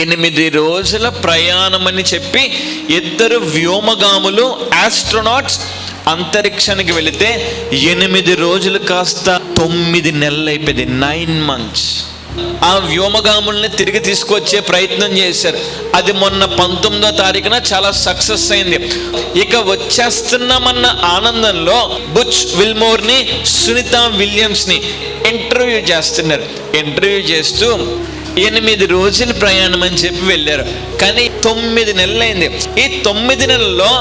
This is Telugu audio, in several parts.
8 రోజుల ప్రయాణం అని చెప్పి 2 వ్యోమగాములు ఆస్ట్రోనాట్స్ అంతరిక్షానికి వెళితే 8 రోజులు కాస్త 9 నెలలు అయిపోయింది. 9 months. ఆ వ్యోమగాముల్ని తిరిగి తీసుకొచ్చే ప్రయత్నం చేశారు. అది మొన్న 19వ తారీఖున చాలా సక్సెస్ అయింది. ఇక వచ్చేస్తున్నామన్న ఆనందంలో బుచ్ విల్మోర్ని, సునీత విలియమ్స్ని ఇంటర్వ్యూ చేస్తున్నారు. ఇంటర్వ్యూ చేస్తూ 8 రోజుల ప్రయాణం అని చెప్పి వెళ్ళారు. కానీ 9 నెలలు అయింది. ఈ 9 నెలల్లో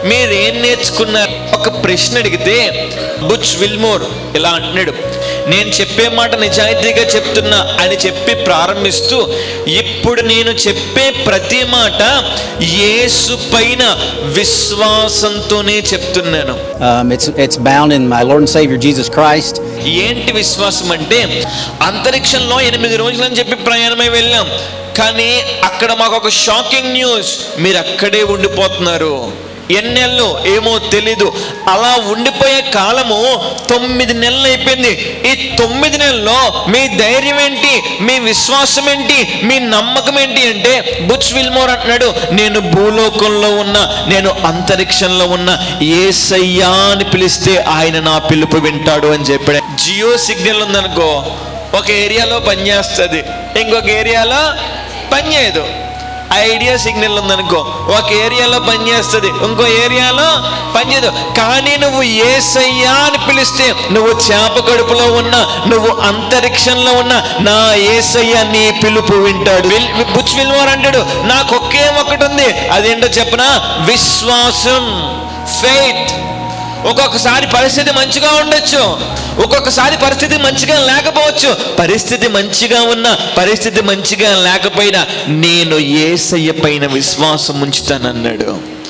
మీరేం నేర్చుకున్నారు? ఒక ప్రశ్న అడిగితే బుచ్ విల్మోర్ ఇలా అంటున్నాడు, నేను చెప్పే మాట నిజాయితీగా చెప్తున్నా అని చెప్పి ప్రారంభిస్తూ, ఇప్పుడు నేను చెప్పే ప్రతి మాట యేసు పైన విశ్వాసంతోనే చెప్తున్నాను. It's bound in my Lord and Savior Jesus Christ. ఏంటి విశ్వాసం అంటే, అంతరిక్షంలో 8 రోజులు అని చెప్పి ప్రయాణమై వెళ్ళాం, కానీ అక్కడ మాకు ఒక షాకింగ్ న్యూస్, మీరు అక్కడే ఉండిపోతున్నారు. ఎన్నెళ్ళు ఏమో తెలీదు. అలా ఉండిపోయే కాలము 9 నెలలు అయిపోయింది. ఈ 9 నెలల్లో మీ ధైర్యం ఏంటి, మీ విశ్వాసం ఏంటి, మీ నమ్మకం ఏంటి అంటే, బుచ్ విల్మోర్ అంటున్నాడు, నేను భూలోకంలో ఉన్నా, నేను అంతరిక్షంలో ఉన్నా, యేసయ్యా అని పిలిస్తే ఆయన నా పిలుపు వింటాడు అని చెప్పాడు. జియో సిగ్నల్ ఉందనుకో, ఒక ఏరియాలో పనిచేస్తుంది, ఇంకొక ఏరియాలో పనిచేయదు. ఐడియా సిగ్నల్ ఉందనుకో, ఒక ఏరియాలో పనిచేస్తుంది, ఇంకో ఏరియాలో పనిచేయదు. కానీ నువ్వు యేసయ్యా అని పిలిస్తే, నువ్వు చేప కడుపులో ఉన్నా, నువ్వు అంతరిక్షంలో ఉన్నా, నా యేసయ్య నీ పిలుపు వింటాడు. బుచ్ విల్మోర్ అంటాడు, నాకు ఒక్కటి ఉంది, అదేంటో చెప్పనా? విశ్వాసం, ఫెయిత్. ఒక్కొక్కసారి పరిస్థితి మంచిగా ఉండొచ్చు, ఒక్కొక్కసారి పరిస్థితి మంచిగా లేకపోవచ్చు. పరిస్థితి మంచిగా ఉన్నా, పరిస్థితి మంచిగా లేకపోయినా, నేను యేసయ్య పైన విశ్వాసం ఉంచుతానన్నాడు.